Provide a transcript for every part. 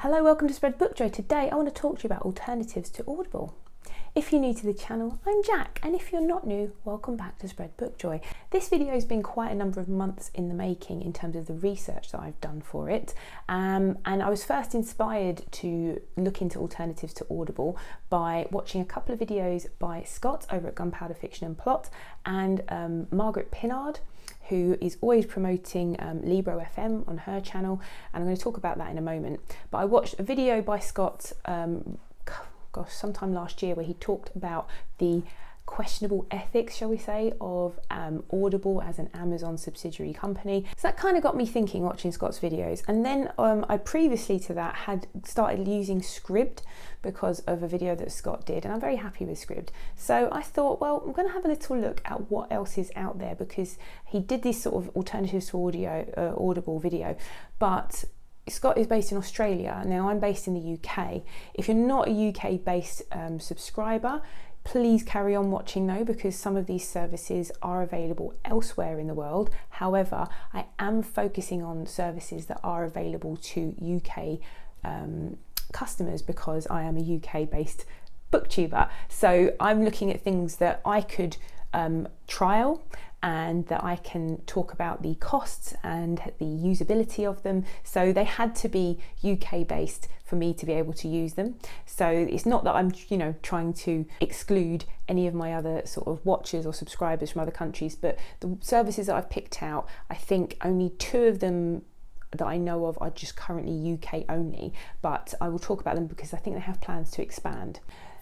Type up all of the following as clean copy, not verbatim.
Hello, welcome to Spread Book Joy. Today I want to talk to you about alternatives to Audible. If you're new to the channel, I'm Jack, and if you're not new, welcome back to Spread Book Joy. This video has been quite a number of months in the making in terms of the research that I've done for it, and I was first inspired to look into alternatives to Audible by watching a couple of videos by Scott over at Gunpowder Fiction and Plot and Margaret Pinard, who is always promoting Libro FM on her channel, and I'm going to talk about that in a moment. But I watched a video by Scott, sometime last year, where he talked about the questionable ethics, shall we say, of Audible as an Amazon subsidiary company. So that kind of got me thinking watching Scott's videos. And then I previously to that had started using Scribd because of a video that Scott did, and I'm very happy with Scribd. So I thought, well, I'm going to have a little look at what else is out there, because he did this sort of alternatives to Audible video, but Scott is based in Australia. Now I'm based in the UK. If you're not a UK based subscriber, please carry on watching though, because some of these services are available elsewhere in the world. However, I am focusing on services that are available to UK customers because I am a UK based booktuber. So I'm looking at things that I could trial and that I can talk about the costs and the usability of them. So they had to be UK based for me to be able to use them. So it's not that I'm, trying to exclude any of my other sort of watchers or subscribers from other countries, but the services that I've picked out, I think only 2 of them that I know of are just currently UK only, but I will talk about them because I think they have plans to expand.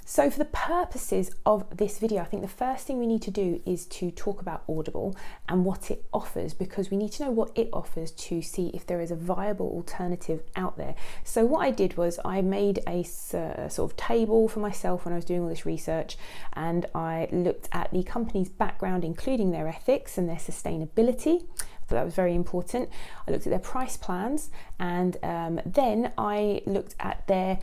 So for the purposes of this video, I think the first thing we need to do is to talk about Audible and what it offers, because we need to know what it offers to see if there is a viable alternative out there. So what I did was I made a sort of table for myself when I was doing all this research, and I looked at the company's background, including their ethics and their sustainability. So that was very important. I looked at their price plans, and then I looked at their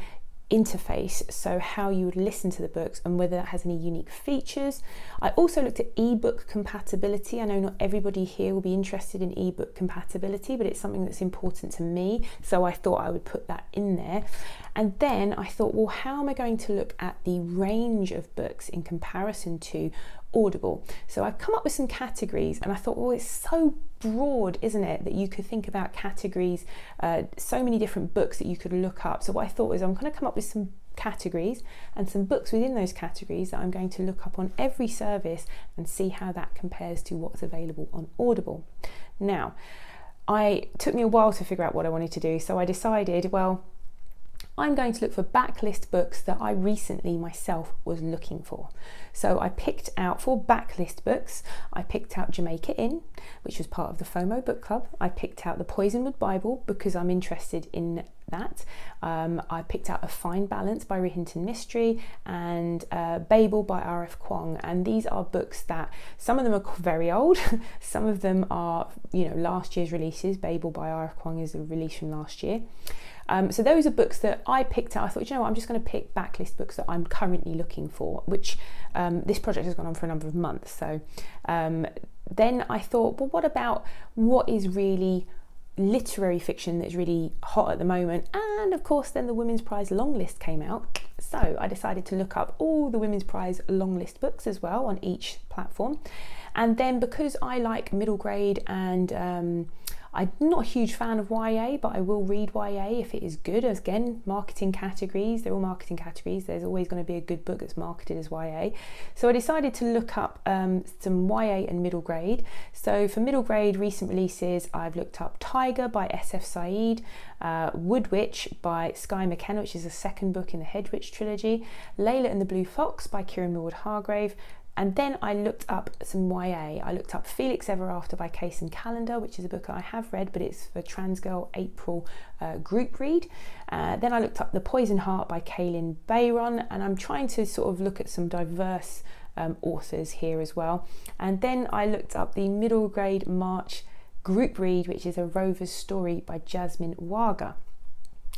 interface, so how you would listen to the books and whether that has any unique features. I also looked at ebook compatibility. I know not everybody here will be interested in ebook compatibility, but it's something that's important to me, so I thought I would put that in there. And then I thought, well, how am I going to look at the range of books in comparison to Audible? So I've come up with some categories, and I thought, well, it's so broad, isn't it, that you could think about categories, so many different books that you could look up. So what I thought was I'm going to come up with some categories and some books within those categories that I'm going to look up on every service and see how that compares to what's available on Audible. Now, it took me a while to figure out what I wanted to do, so I decided, well, I'm going to look for backlist books that I recently myself was looking for. So I picked out 4 backlist books. I picked out Jamaica Inn, which was part of the FOMO book club. I picked out the Poisonwood Bible because I'm interested in that. I picked out A Fine Balance by Rihinton Mystery and Babel by R.F. Kuang. And these are books that, some of them are very old, some of them are, last year's releases. Babel by R.F. Kuang is a release from last year. So those are books that I picked out. I thought, I'm just going to pick backlist books that I'm currently looking for, which this project has gone on for a number of months. So then I thought, well, what is really literary fiction that's really hot at the moment? And of course, then the Women's Prize long list came out. So I decided to look up all the Women's Prize long list books as well on each platform. And then because I like middle grade and I'm not a huge fan of YA, but I will read YA if it is good. Again, marketing categories, they're all marketing categories. There's always going to be a good book that's marketed as YA. So I decided to look up some YA and middle grade. So for middle grade recent releases, I've looked up Tiger by SF Said, Wood Witch by Skye McKenna, which is the second book in the Hedwitch trilogy, Layla and the Blue Fox by Kieran Millward Hargrave. And then I looked up some YA. I looked up Felix Ever After by Kaysen Callender, which is a book I have read, but it's for Trans Girl April group read. Then I looked up The Poison Heart by Kaylin Bayron, and I'm trying to sort of look at some diverse authors here as well. And then I looked up the Middle Grade March group read, which is A Rover's Story by Jasmine Waga.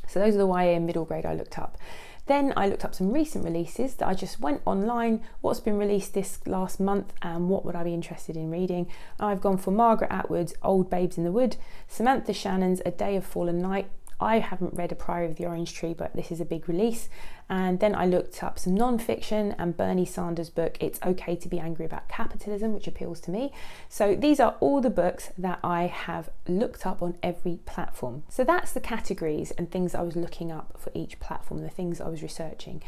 So those are the YA and middle grade I looked up. Then I looked up some recent releases that I just went online, what's been released this last month and what would I be interested in reading. I've gone for Margaret Atwood's Old Babes in the Wood, Samantha Shannon's A Day of Fallen Night, I haven't read A Priory of the Orange Tree, but this is a big release. And then I looked up some non-fiction and Bernie Sanders' book, It's Okay to Be Angry About Capitalism, which appeals to me. So these are all the books that I have looked up on every platform. So that's the categories and things I was looking up for each platform, the things I was researching.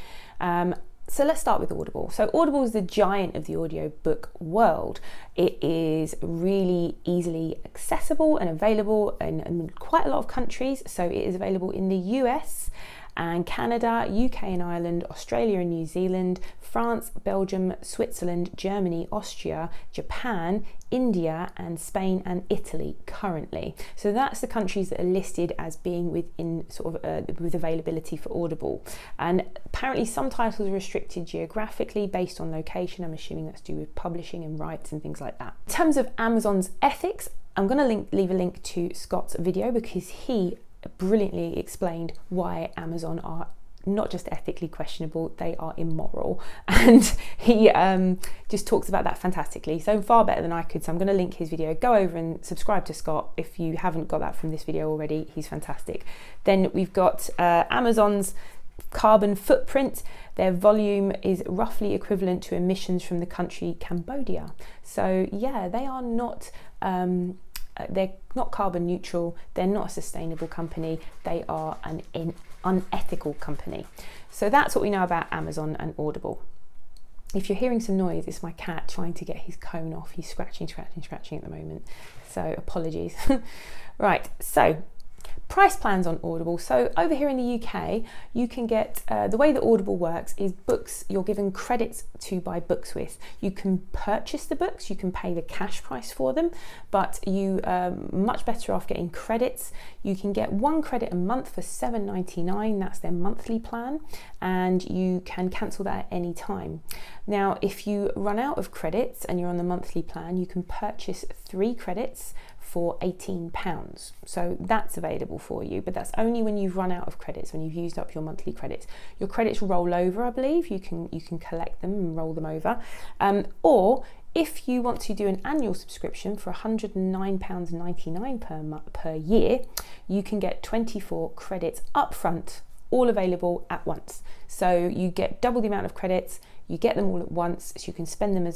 So let's start with Audible. So Audible is the giant of the audiobook world. It is really easily accessible and available in quite a lot of countries. So it is available in the US and Canada, UK and Ireland, Australia and New Zealand, France, Belgium, Switzerland, Germany, Austria, Japan, India and Spain and Italy currently. So that's the countries that are listed as being within sort of with availability for Audible. And apparently some titles are restricted geographically based on location. I'm assuming that's to do with publishing and rights and things like that. In terms of Amazon's ethics, I'm going to leave a link to Scott's video because he brilliantly explained why Amazon are not just ethically questionable, they are immoral, and he just talks about that fantastically, so far better than I could. So I'm going to link his video. Go over and subscribe to Scott if you haven't got that from this video already. He's fantastic. Then we've got Amazon's carbon footprint. Their volume is roughly equivalent to emissions from the country Cambodia. So yeah, they are not they're not carbon neutral, they're not a sustainable company, they are an unethical company. So that's what we know about Amazon and Audible. If you're hearing some noise, it's my cat trying to get his cone off. He's scratching at the moment, so apologies. Right, so price plans on Audible. So over here in the UK, you can get, the way that Audible works is books you're given credits to buy books with. You can purchase the books, you can pay the cash price for them, but you are much better off getting credits. You can get 1 credit a month for $7.99, that's their monthly plan, and you can cancel that at any time. Now, if you run out of credits and you're on the monthly plan, you can purchase 3 credits for £18. So that's available for you, but that's only when you've run out of credits, when you've used up your monthly credits. Your credits roll over, I believe. You can collect them and roll them over. Or if you want to do an annual subscription for £109.99 per year, you can get 24 credits upfront, all available at once. So you get double the amount of credits, you get them all at once, so you can spend them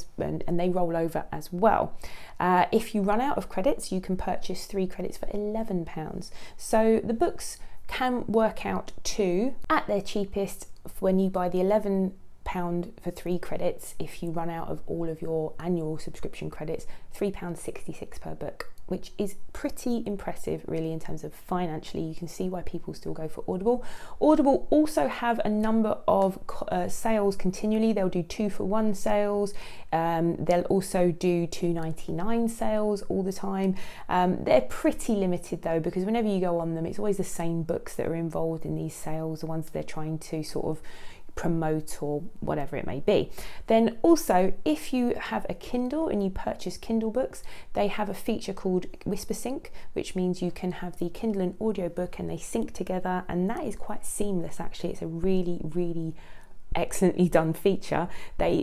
and they roll over as well. If you run out of credits, you can purchase 3 credits for £11. So the books can work out to, at their cheapest, when you buy the £11 for 3 credits, if you run out of all of your annual subscription credits, £3.66 per book, which is pretty impressive really in terms of financially. You can see why people still go for Audible. Audible also have a number of sales continually. They'll do 2-for-1 sales. They'll also do $2.99 sales all the time. They're pretty limited though, because whenever you go on them, it's always the same books that are involved in these sales, the ones they're trying to sort of promote or whatever it may be. Then also, if you have a Kindle and you purchase Kindle books, they have a feature called Whisper Sync, which means you can have the Kindle and audiobook and they sync together, and that is quite seamless actually. It's a really excellently done feature.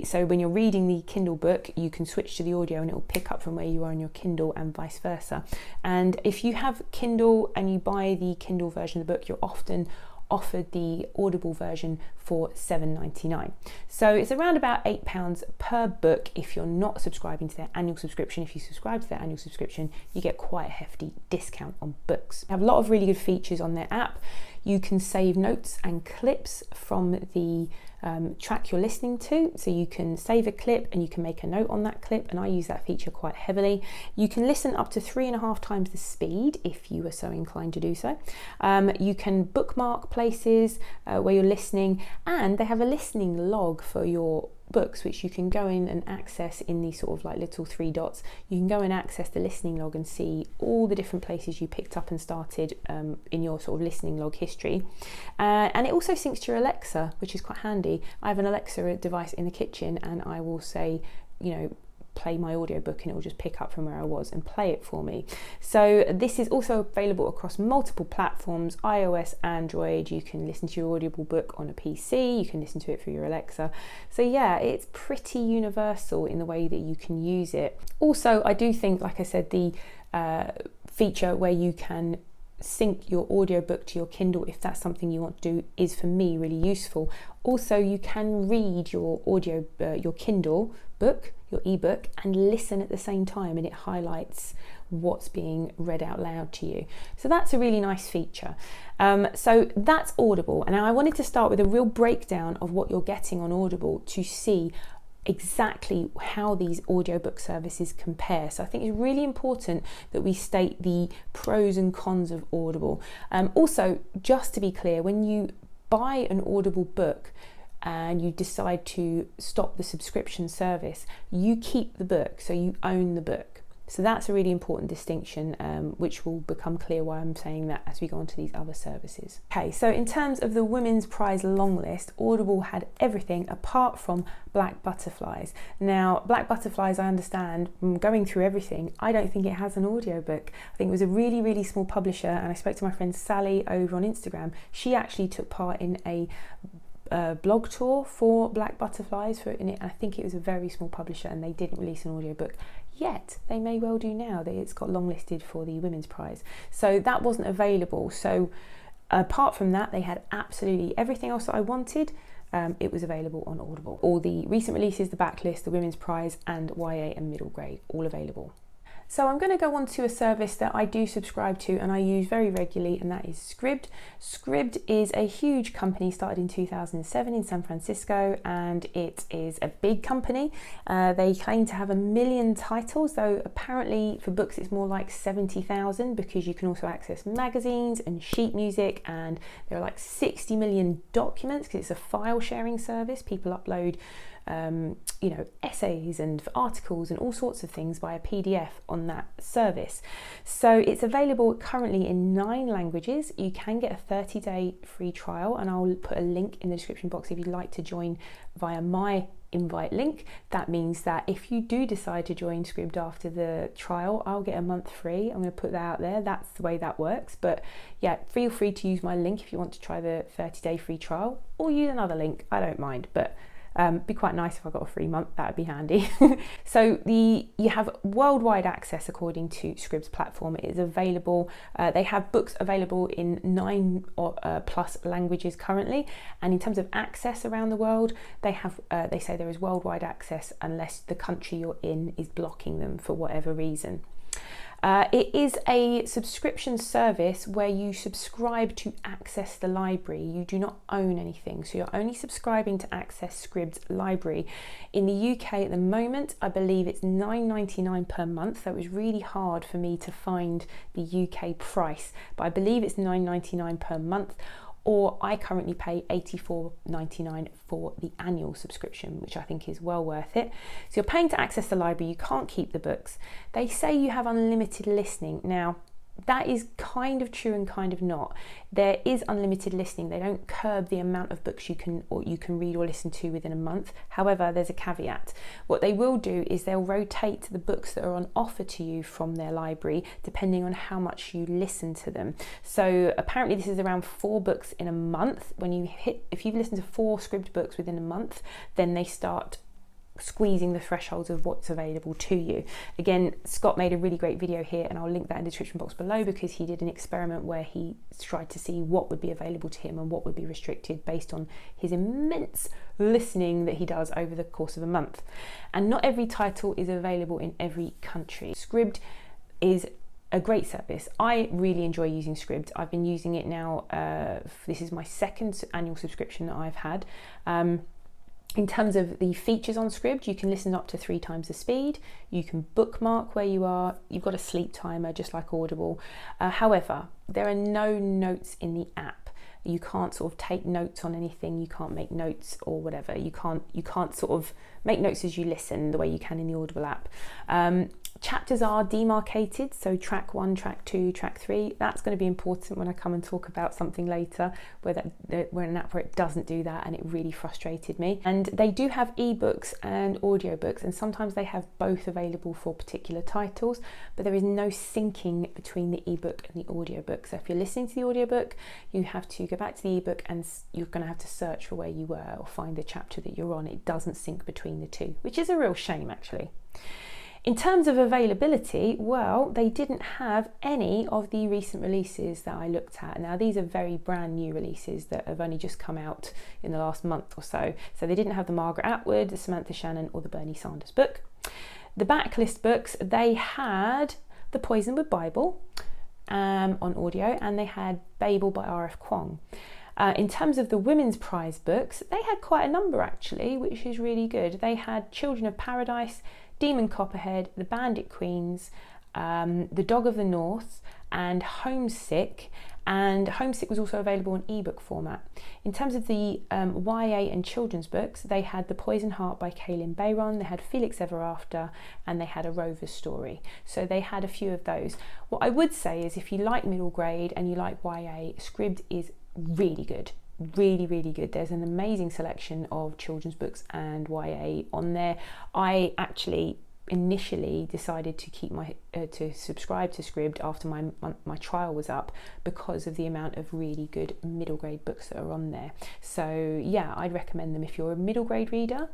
So when you're reading the Kindle book, you can switch to the audio and it will pick up from where you are on your Kindle and vice versa. And if you have Kindle and you buy the Kindle version of the book, you're often offered the Audible version for $7.99. So it's around about £8 per book if you're not subscribing to their annual subscription. If you subscribe to their annual subscription, you get quite a hefty discount on books. They have a lot of really good features on their app. You can save notes and clips from the track you're listening to. So you can save a clip and you can make a note on that clip, and I use that feature quite heavily. You can listen up to 3.5 times the speed if you are so inclined to do so. You can bookmark places where you're listening, and they have a listening log for your books, which you can go in and access in these sort of like little 3 dots. You can go and access the listening log and see all the different places you picked up and started in your sort of listening log history. And it also syncs to your Alexa, which is quite handy. I have an Alexa device in the kitchen, and I will say, play my audiobook, and it will just pick up from where I was and play it for me. So this is also available across multiple platforms, iOS, Android. You can listen to your Audible book on a PC, you can listen to it through your Alexa. So yeah, it's pretty universal in the way that you can use it. Also, I do think, like I said, the feature where you can sync your audiobook to your Kindle, if that's something you want to do, is for me really useful. Also, you can read your your Kindle book, your ebook, and listen at the same time, and it highlights what's being read out loud to you. So that's a really nice feature. So that's Audible. And now I wanted to start with a real breakdown of what you're getting on Audible to see exactly how these audiobook services compare. So I think it's really important that we state the pros and cons of Audible. Also, just to be clear, when you buy an Audible book and you decide to stop the subscription service, you keep the book, so you own the book. So that's a really important distinction, which will become clear why I'm saying that as we go on to these other services. Okay, so in terms of the Women's Prize long list, Audible had everything apart from Black Butterflies. Now, Black Butterflies, I understand, going through everything, I don't think it has an audiobook. I think it was a really, really small publisher, and I spoke to my friend Sally over on Instagram. She actually took part in a blog tour for Black Butterflies and I think it was a very small publisher, and they didn't release an audiobook yet. They may well do now that it's got longlisted for the Women's Prize. So that wasn't available. So apart from that, they had absolutely everything else that I wanted. It was available on Audible. All the recent releases, the backlist, the Women's Prize, and YA and middle grade, all available. So I'm going to go on to a service that I do subscribe to and I use very regularly, and that is Scribd. Scribd is a huge company, started in 2007 in San Francisco, and it is a big company. They claim to have 1 million titles, though apparently for books it's more like 70,000, because you can also access magazines and sheet music, and there are like 60 million documents because it's a file sharing service. People upload essays and articles and all sorts of things via PDF on that service. So it's available currently in 9 languages. You can get a 30-day free trial, and I'll put a link in the description box if you'd like to join via my invite link. That means that if you do decide to join Scribd after the trial, I'll get a month free. I'm going to put that out there. That's the way that works. But yeah, feel free to use my link if you want to try the 30-day free trial, or use another link. I don't mind, but be quite nice if I got a free month. That would be handy. So you have worldwide access according to Scribd's platform. It is available. They have books available in 9 plus languages currently, and in terms of access around the world, they say there is worldwide access unless the country you're in is blocking them for whatever reason. It is a subscription service where you subscribe to access the library. You do not own anything, so you're only subscribing to access Scribd's library. In the UK at the moment, I believe it's $9.99 per month. That was really hard for me to find the UK price, but I believe it's $9.99 per month. Or I currently pay $84.99 for the annual subscription, which I think is well worth it. So you're paying to access the library, you can't keep the books. They say you have unlimited listening. Now, that is kind of true and kind of not. There is unlimited listening. They don't curb the amount of books you can read or listen to within a month. However, there's a caveat. What they will do is they'll rotate the books that are on offer to you from their library depending on how much you listen to them. So apparently this is around 4 books in a month. If you've listened to 4 Scribd books within a month, then they start squeezing the thresholds of what's available to you. Again, Scott made a really great video here, and I'll link that in the description box below, because he did an experiment where he tried to see what would be available to him and what would be restricted based on his immense listening that he does over the course of a month. And not every title is available in every country. Scribd is a great service. I really enjoy using Scribd. I've been using it now. This is my 2nd annual subscription that I've had. In terms of the features on Scribd, you can listen up to 3 times the speed. You can bookmark where you are. You've got a sleep timer, just like Audible. However, there are no notes in the app. You can't sort of take notes on anything. You can't make notes or whatever. You can't sort of make notes as you listen the way you can in the Audible app. Chapters are demarcated, so track 1, track 2, track 3. That's going to be important when I come and talk about something later where an app where it doesn't do that, and it really frustrated me. And they do have ebooks and audiobooks, and sometimes they have both available for particular titles, but there is no syncing between the ebook and the audiobook. So if you're listening to the audiobook, you have to go back to the ebook, and you're going to have to search for where you were or find the chapter that you're on. It doesn't sync between the two, which is a real shame actually. In terms of availability, well, they didn't have any of the recent releases that I looked at. Now, these are very brand new releases that have only just come out in the last month or so. So they didn't have the Margaret Atwood, the Samantha Shannon, or the Bernie Sanders book. The backlist books, they had The Poisonwood Bible on audio, and they had Babel by R.F. Kuang. In terms of the women's prize books, they had quite a number actually, which is really good. They had Children of Paradise, Demon Copperhead, The Bandit Queens, The Dog of the North, and Homesick. And Homesick was also available in ebook format. In terms of the YA and children's books, they had The Poison Heart by Kaylin Bayron, they had Felix Ever After, and they had A Rover's Story. So they had a few of those. What I would say is if you like middle grade and you like YA, Scribd is really good. Really, really good. There's an amazing selection of children's books and YA on there. I actually initially decided to keep to subscribe to Scribd after my trial was up because of the amount of really good middle grade books that are on there. So yeah, I'd recommend them if you're a middle grade reader.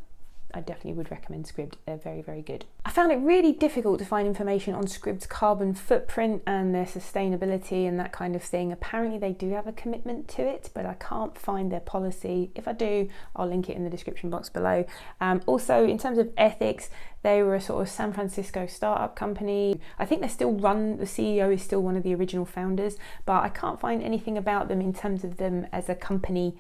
I definitely would recommend Scribd. They're very, very good. I found it really difficult to find information on Scribd's carbon footprint and their sustainability and that kind of thing. Apparently they do have a commitment to it, but I can't find their policy. If I do, I'll link it in the description box below. Also, in terms of ethics, they were a sort of San Francisco startup company. I think they're still run, the CEO is still one of the original founders, but I can't find anything about them in terms of them as a company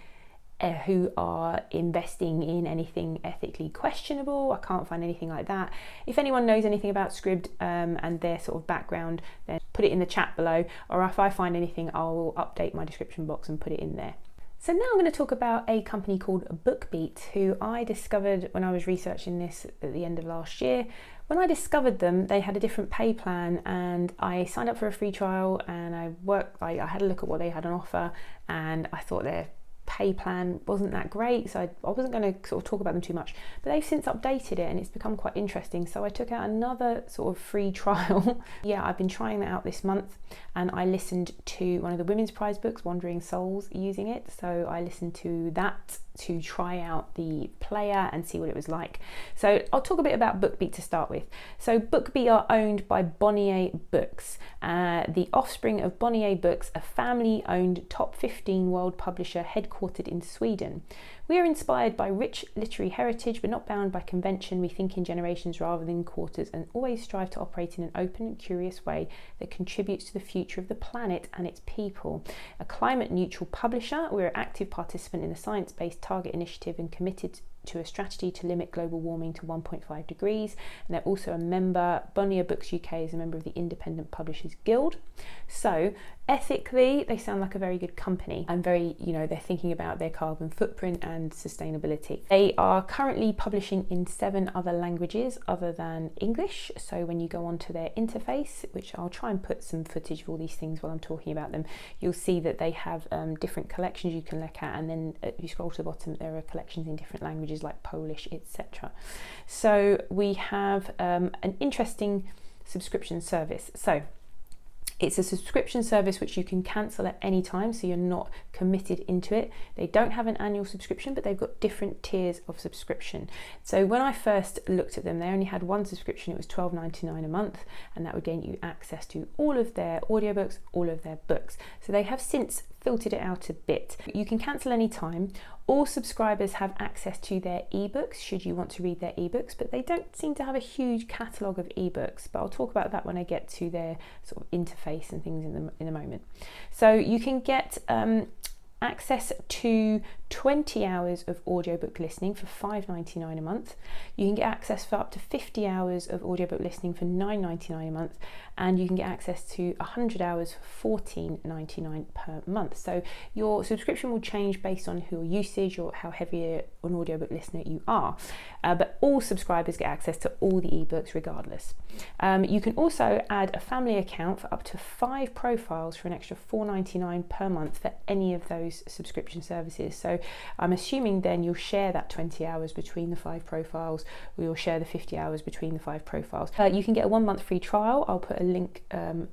who are investing in anything ethically questionable. I can't find anything like that. If anyone knows anything about Scribd and their sort of background, then put it in the chat below, or if I find anything, I'll update my description box and put it in there. So now I'm going to talk about a company called BookBeat, who I discovered when I was researching this at the end of last year. When I discovered them, they had a different pay plan, and I signed up for a free trial, and I had a look at what they had on offer, and I thought their pay plan wasn't that great, so I wasn't going to sort of talk about them too much, but they've since updated it and it's become quite interesting, so I took out another sort of free trial. Yeah, I've been trying that out this month, and I listened to one of the women's prize books, Wandering Souls, using it, so I listened to that to try out the player and see what it was like. So I'll talk a bit about BookBeat to start with. So BookBeat are owned by Bonnier Books, the offspring of Bonnier Books, a family-owned top 15 world publisher headquartered in Sweden. We are inspired by rich literary heritage, but not bound by convention. We think in generations rather than quarters, and always strive to operate in an open and curious way that contributes to the future of the planet and its people. A climate-neutral publisher, we're an active participant in the science-based target initiative and committed to a strategy to limit global warming to 1.5 degrees. And they're also a member, Bonnier Books UK is a member of the Independent Publishers Guild. So ethically, they sound like a very good company, and very, they're thinking about their carbon footprint and sustainability. They are currently publishing in 7 other languages other than English. So when you go onto their interface, which I'll try and put some footage of all these things while I'm talking about them, you'll see that they have different collections you can look at, and then if you scroll to the bottom, there are collections in different languages like Polish, etc. So we have an interesting subscription service. So it's a subscription service which you can cancel at any time, so you're not committed into it. They don't have an annual subscription, but they've got different tiers of subscription. So when I first looked at them, they only had one subscription. It was $12.99 a month, and that would gain you access to all of their audiobooks, all of their books. So they have since filtered it out a bit. You can cancel any time. All subscribers have access to their ebooks should you want to read their ebooks, but they don't seem to have a huge catalogue of ebooks, but I'll talk about that when I get to their sort of interface and things in a moment. So you can get access to 20 hours of audiobook listening for $5.99 a month. You can get access for up to 50 hours of audiobook listening for $9.99 a month, and you can get access to 100 hours for $14.99 per month. So your subscription will change based on your usage or how heavy an audiobook listener you are, but all subscribers get access to all the ebooks regardless. You can also add a family account for up to 5 profiles for an extra $4.99 per month for any of those those subscription services. So I'm assuming then you'll share that 20 hours between the 5 profiles, or you'll share the 50 hours between the 5 profiles. You can get a 1 month free trial. I'll put a link,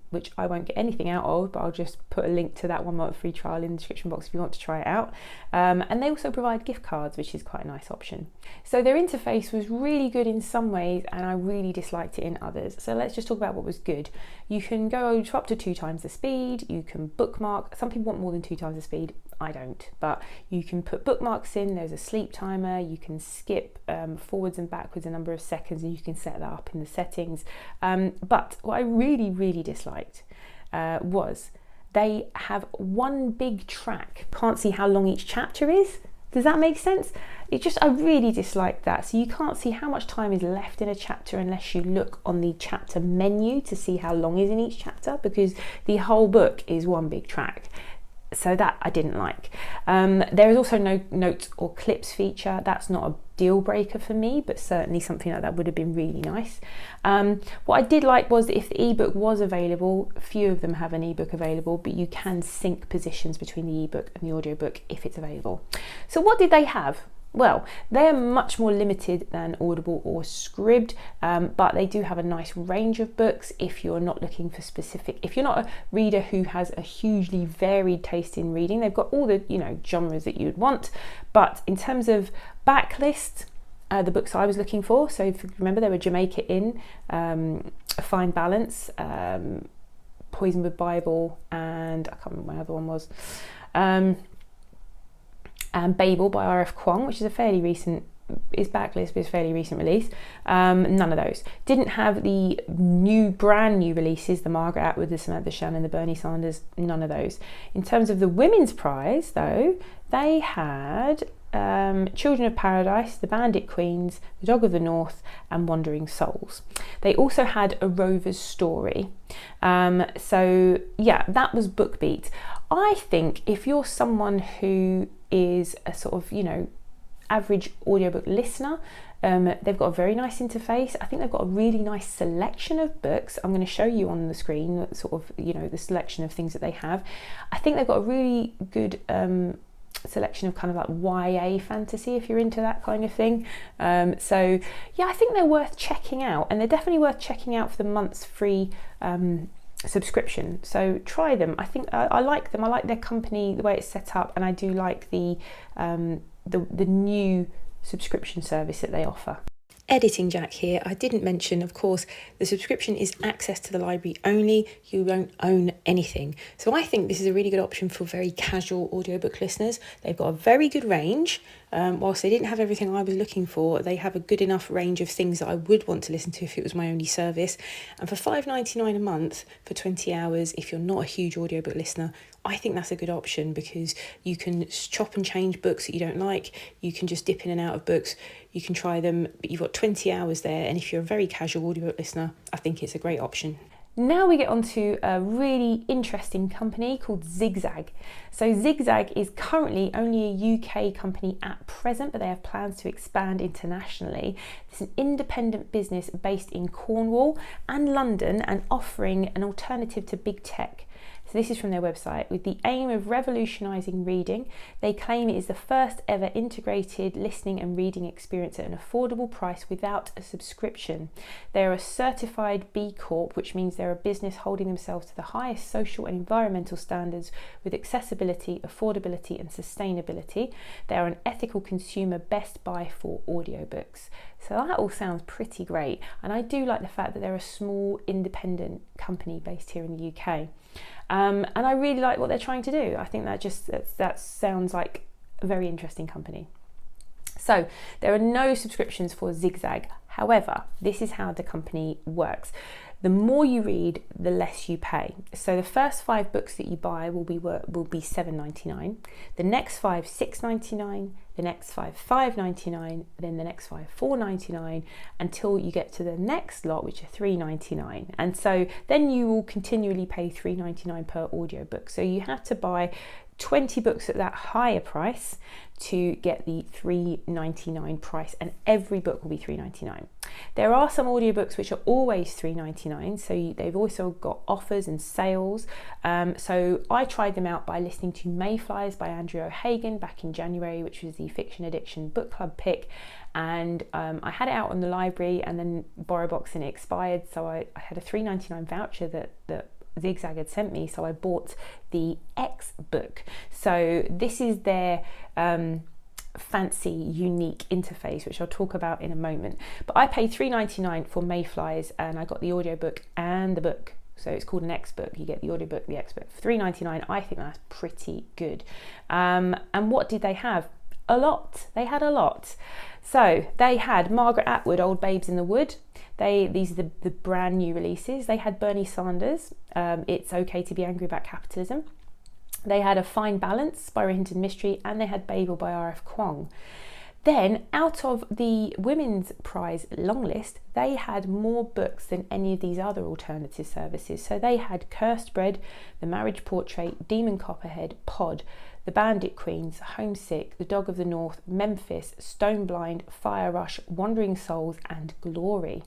which I won't get anything out of, but I'll just put a link to that 1 month free trial in the description box if you want to try it out. And they also provide gift cards, which is quite a nice option. So their interface was really good in some ways, and I really disliked it in others. So let's just talk about what was good. You can go up to 2 times the speed. You can bookmark. Some people want more than 2 times the speed. I don't, but you can put bookmarks in. There's a sleep timer. You can skip forwards and backwards a number of seconds, and you can set that up in the settings. But what I really, really disliked was they have one big track. Can't see how long each chapter is. Does that make sense? I really dislike that. So you can't see how much time is left in a chapter unless you look on the chapter menu to see how long is in each chapter, because the whole book is one big track. So that I didn't like. There is also no notes or clips feature. That's not a deal breaker for me, but certainly something like that would have been really nice. What I did like was that if the ebook was available, few of them have an ebook available, but you can sync positions between the ebook and the audiobook if it's available. So what did they have? Well, they're much more limited than Audible or Scribd, but they do have a nice range of books if you're not looking for specific, if you're not a reader who has a hugely varied taste in reading. They've got all the, genres that you'd want, but in terms of backlist, the books I was looking for, so if you remember, there were Jamaica Inn, A Fine Balance, Poisonwood Bible, and I can't remember what my other one was, and Babel by R.F. Kuang, which is a fairly recent, is backlist, but it's a fairly recent release. None of those. Didn't have the brand new releases, the Margaret Atwood, the Samantha Shannon, the Bernie Sanders, none of those. In terms of the women's prize, though, they had Children of Paradise, The Bandit Queens, The Dog of the North, and Wandering Souls. They also had A Rover's Story. So yeah, that was BookBeat. I think if you're someone who is a sort of, average audiobook listener, they've got a very nice interface. I think they've got a really nice selection of books. I'm going to show you on the screen sort of, the selection of things that they have. I think they've got a really good selection of kind of like YA fantasy if you're into that kind of thing. So yeah, I think they're worth checking out, and they're definitely worth checking out for the month's free subscription. So try them. I think I like them. I like their company, the way it's set up, and I do like the new subscription service that they offer. Editing Jack here. I didn't mention, of course, the subscription is access to the library only. You won't own anything. So I think this is a really good option for very casual audiobook listeners. They've got a very good range. Whilst they didn't have everything I was looking for, they have a good enough range of things that I would want to listen to if it was my only service. And for $5.99 a month for 20 hours, if you're not a huge audiobook listener, I think that's a good option, because you can chop and change books that you don't like. You can just dip in and out of books. You can try them, but you've got 20 hours there. And if you're a very casual audiobook listener, I think it's a great option. Now we get on to a really interesting company called XigXag. So XigXag is currently only a UK company at present, but they have plans to expand internationally. It's an independent business based in Cornwall and London, and offering an alternative to big tech. So this is from their website. With the aim of revolutionising reading, they claim it is the first ever integrated listening and reading experience at an affordable price without a subscription. They are a certified B Corp, which means they're a business holding themselves to the highest social and environmental standards with accessibility, affordability and sustainability. They are an ethical consumer best buy for audiobooks. So that all sounds pretty great. And I do like the fact that they're a small independent company based here in the UK. And I really like what they're trying to do. I think that sounds like a very interesting company. So there are no subscriptions for XigXag. However, this is how the company works. The more you read, the less you pay. So the first 5 books that you buy will be $7.99. The next 5 $6.99. The next 5 $5.99. Then the next 5 $4.99, until you get to the next lot, which are $3.99. And so then you will continually pay $3.99 per audiobook. So you have to buy 20 books at that higher price to get the $3.99 price, and every book will be $3.99. There are some audiobooks which are always $3.99, so they've also got offers and sales. So I tried them out by listening to Mayflies by Andrew O'Hagan back in January, which was the Fiction Addiction book club pick, and I had it out on the library, and then BorrowBox, and it expired, so I had a $3.99 voucher that XigXag had sent me, so I bought the X book. So this is their fancy, unique interface, which I'll talk about in a moment. But I paid $3.99 for Mayflies, and I got the audiobook and the book. So it's called an X book. You get the audiobook, the X book for $3.99. I think that's pretty good. And what did they have? A lot. They had a lot. So they had Margaret Atwood, Old Babes in the Wood. These are the brand new releases. They had Bernie Sanders, It's Okay to Be Angry About Capitalism. They had A Fine Balance by Hinton Mystery, and they had Babel by R.F. Kuang. Then, out of the Women's Prize long list, they had more books than any of these other alternative services. So they had Cursed Bread, The Marriage Portrait, Demon Copperhead, Pod, The Bandit Queens, Homesick, The Dog of the North, Memphis, Stone Blind, Fire Rush, Wandering Souls, and Glory.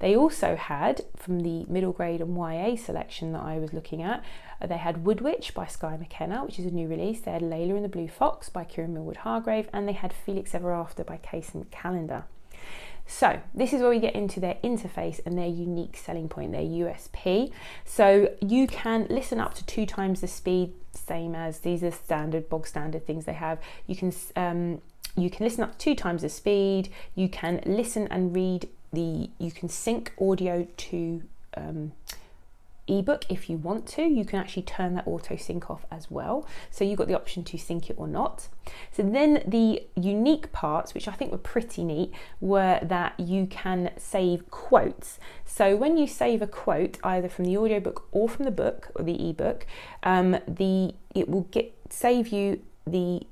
They also had, from the middle grade and YA selection that I was looking at, they had Woodwitch by Skye McKenna, which is a new release. They had Layla and the Blue Fox by Kieran Millwood Hargrave, and they had Felix Ever After by Kason Calendar. So this is where we get into their interface and their unique selling point, their USP. So you can listen up to 2 times the speed, same as these are standard, bog standard things they have. You can listen up to 2 times the speed. You can listen and read you can sync audio to ebook if you want to. You can actually turn that auto sync off as well, so you've got the option to sync it or not. So then the unique parts, which I think were pretty neat, were that you can save quotes. So when you save a quote either from the audiobook or from the book or the ebook, it will save you the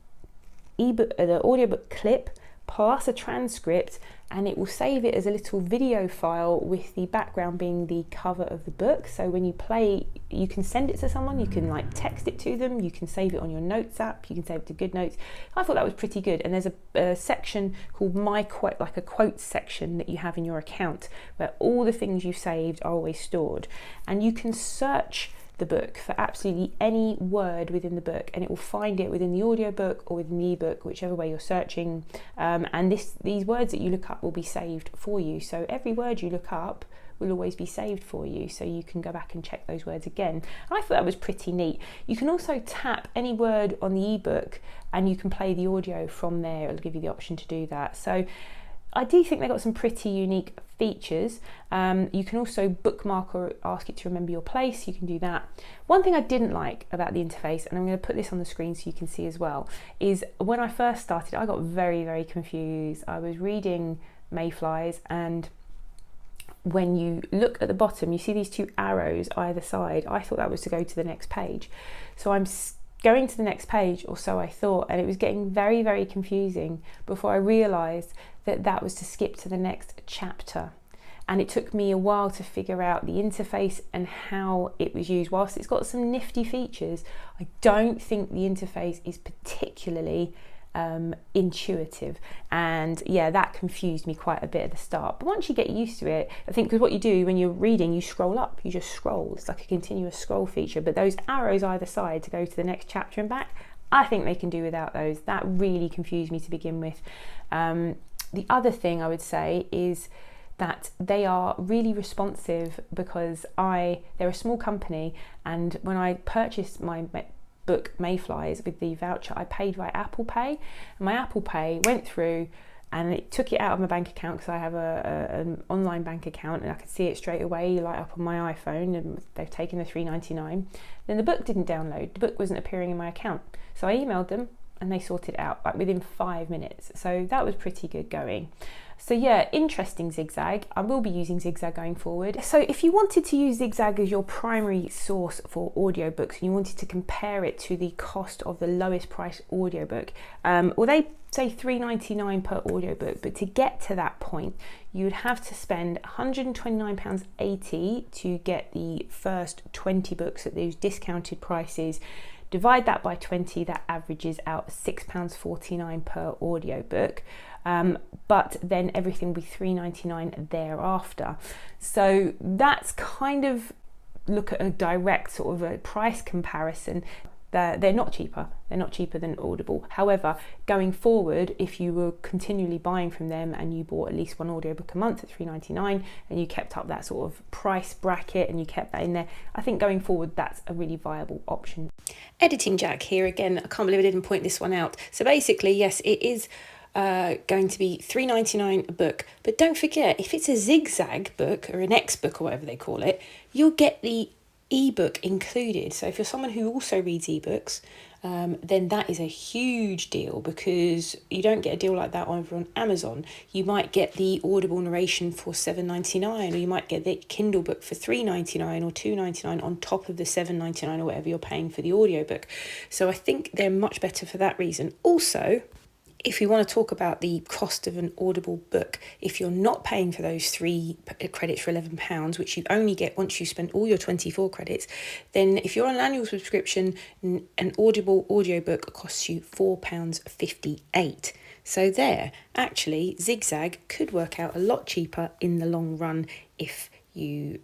ebook, the audiobook clip plus a transcript, and it will save it as a little video file with the background being the cover of the book. So when you play, you can send it to someone, you can like text it to them, you can save it on your notes app, you can save it to GoodNotes. I thought that was pretty good. And there's a section called My Quote, like a quotes section that you have in your account where all the things you saved are always stored, and you can search the book for absolutely any word within the book, and it will find it within the audiobook or within the ebook, whichever way you're searching, and these words that you look up will be saved for you. So every word you look up will always be saved for you, so you can go back and check those words again. I thought that was pretty neat. You can also tap any word on the ebook and you can play the audio from there. It'll give you the option to do that. So I do think they got some pretty unique features. You can also bookmark or ask it to remember your place. You can do that. One thing I didn't like about the interface, and I'm going to put this on the screen so you can see as well, is when I first started, I got very, very confused. I was reading Mayflies, and when you look at the bottom, you see these 2 arrows either side. I thought that was to go to the next page. So I'm going to the next page, or so I thought, and it was getting very, very confusing before I realised that was to skip to the next chapter. And it took me a while to figure out the interface and how it was used. Whilst it's got some nifty features, I don't think the interface is particularly intuitive, and yeah, that confused me quite a bit at the start. But once you get used to it, I think, because what you do when you're reading, you scroll up, you just scroll. It's like a continuous scroll feature, but those arrows either side to go to the next chapter and back, I think they can do without those. That really confused me to begin with. The other thing I would say is that they are really responsive, because they're a small company, and when I purchased my book Mayflies with the voucher, I paid by Apple Pay, and my Apple Pay went through and it took it out of my bank account, because I have an online bank account, and I could see it straight away light up on my iPhone, and they've taken the $3.99. Then the book didn't download, the book wasn't appearing in my account, so I emailed them and they sorted it out like within 5 minutes. So that was pretty good going. So yeah, interesting XigXag. I will be using XigXag going forward. So if you wanted to use XigXag as your primary source for audiobooks, and you wanted to compare it to the cost of the lowest price audiobook, well, they say $3.99 per audiobook, but to get to that point, you would have to spend £129.80 to get the first 20 books at those discounted prices, Divide that by 20, that averages out £6.49 per audiobook. But then everything will be £3.99 thereafter. So that's kind of, look at a direct sort of a price comparison. They're not cheaper. They're not cheaper than Audible. However, going forward, if you were continually buying from them and you bought at least one audiobook a month at £3.99 and you kept up that sort of price bracket and you kept that in there, I think going forward that's a really viable option. Editing Jack here again. I can't believe I didn't point this one out. So basically, yes, it is going to be £3.99 a book, but don't forget, if it's a XigXag book or an X book or whatever they call it, you'll get the ebook included. So if you're someone who also reads ebooks, then that is a huge deal, because you don't get a deal like that over on Amazon. You might get the Audible narration for $7.99, or you might get the Kindle book for $3.99 or $2.99 on top of the $7.99 or whatever you're paying for the audiobook. So I think they're much better for that reason. Also, if you want to talk about the cost of an Audible book, if you're not paying for those 3 credits for £11, which you only get once you spend all your 24 credits, then if you're on an annual subscription, an Audible audiobook costs you £4.58. So there, actually, XigXag could work out a lot cheaper in the long run if you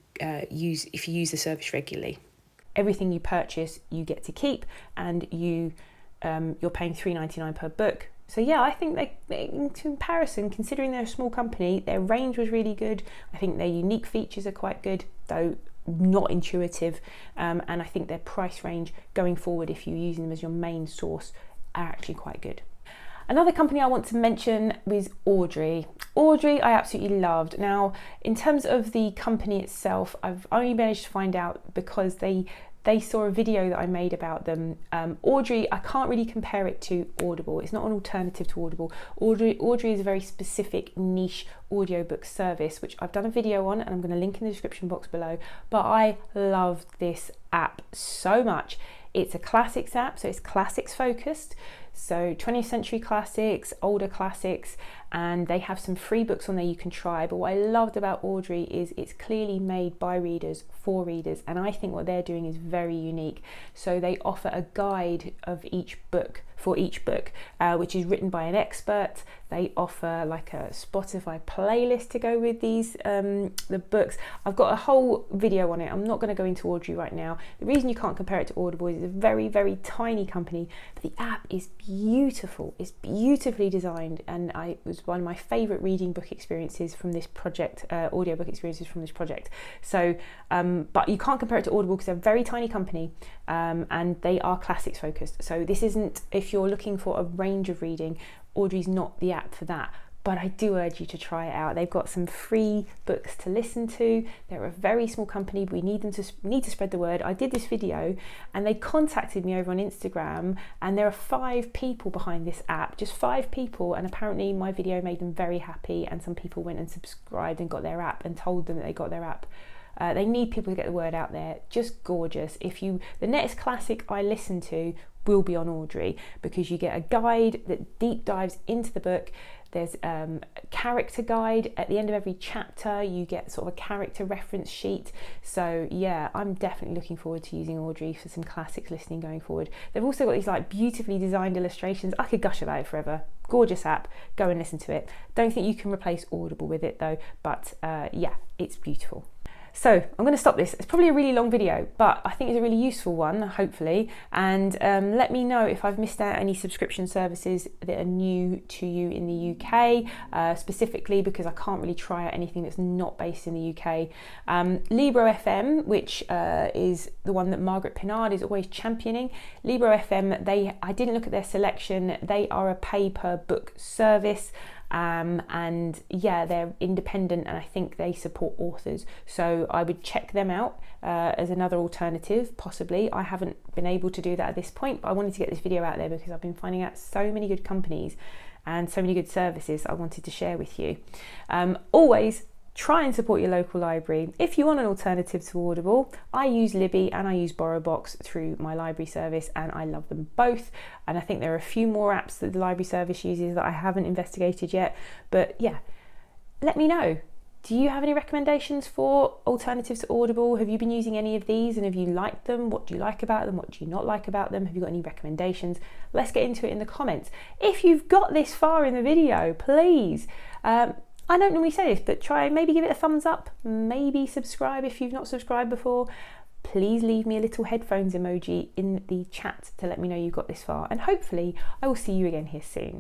use the service regularly. Everything you purchase, you get to keep, and you're paying £3.99 per book. So yeah, I think in comparison, considering they're a small company, their range was really good. I think their unique features are quite good, though not intuitive. And I think their price range going forward, if you're using them as your main source, are actually quite good. Another company I want to mention was Audrey. Audrey I absolutely loved. Now, in terms of the company itself, I've only managed to find out because they saw a video that I made about them. Audrey, I can't really compare it to Audible. It's not an alternative to Audible. Audrey is a very specific niche audiobook service, which I've done a video on and I'm going to link in the description box below. But I loved this app so much. It's a classics app, so it's classics focused. So 20th century classics, older classics, and they have some free books on there you can try. But what I loved about Audrey is it's clearly made by readers for readers, and I think what they're doing is very unique. So they offer a guide of each book, which is written by an expert. They offer like a Spotify playlist to go with these the books. I've got a whole video on it. I'm not going to go into Audrey right now. The reason you can't compare it to Audible is it's a very, very tiny company, but the app is beautiful. It's beautifully designed, and it was one of my favourite reading book experiences from this project, audiobook experiences from this project. So, but you can't compare it to Audible because they're a very tiny company, and they are classics focused. So this isn't, if you're looking for a range of reading, Audrey's not the app for that. But I do urge you to try it out. They've got some free books to listen to. They're a very small company. We need to spread the word. I did this video and they contacted me over on Instagram, and there are 5 people behind this app, just 5 people, and apparently my video made them very happy, and some people went and subscribed and got their app and told them that they got their app. They need people to get the word out there. Just gorgeous. The next classic I listen to will be on Audrey, because you get a guide that deep dives into the book. There's a character guide at the end of every chapter. You get sort of a character reference sheet. So yeah, I'm definitely looking forward to using Audrey for some classics listening going forward. They've also got these like beautifully designed illustrations. I could gush about it forever. Gorgeous app. Go and listen to it. Don't think you can replace Audible with it though, but yeah, it's beautiful. So I'm going to stop this. It's probably a really long video, but I think it's a really useful one, hopefully. And let me know if I've missed out any subscription services that are new to you in the UK, specifically because I can't really try out anything that's not based in the UK. Libro FM, which is the one that Margaret Pinard is always championing. Libro FM, I didn't look at their selection. They are a pay per book service. And yeah, they're independent, and I think they support authors, so I would check them out as another alternative, possibly. I haven't been able to do that at this point, but I wanted to get this video out there because I've been finding out so many good companies and so many good services I wanted to share with you. Always try and support your local library. If you want an alternative to Audible, I use Libby and I use BorrowBox through my library service, and I love them both. And I think there are a few more apps that the library service uses that I haven't investigated yet. But yeah, let me know. Do you have any recommendations for alternatives to Audible? Have you been using any of these and have you liked them? What do you like about them? What do you not like about them? Have you got any recommendations? Let's get into it in the comments. If you've got this far in the video, please, I don't normally say this, but maybe give it a thumbs up, maybe subscribe if you've not subscribed before. Please leave me a little headphones emoji in the chat to let me know you got this far, and hopefully I will see you again here soon.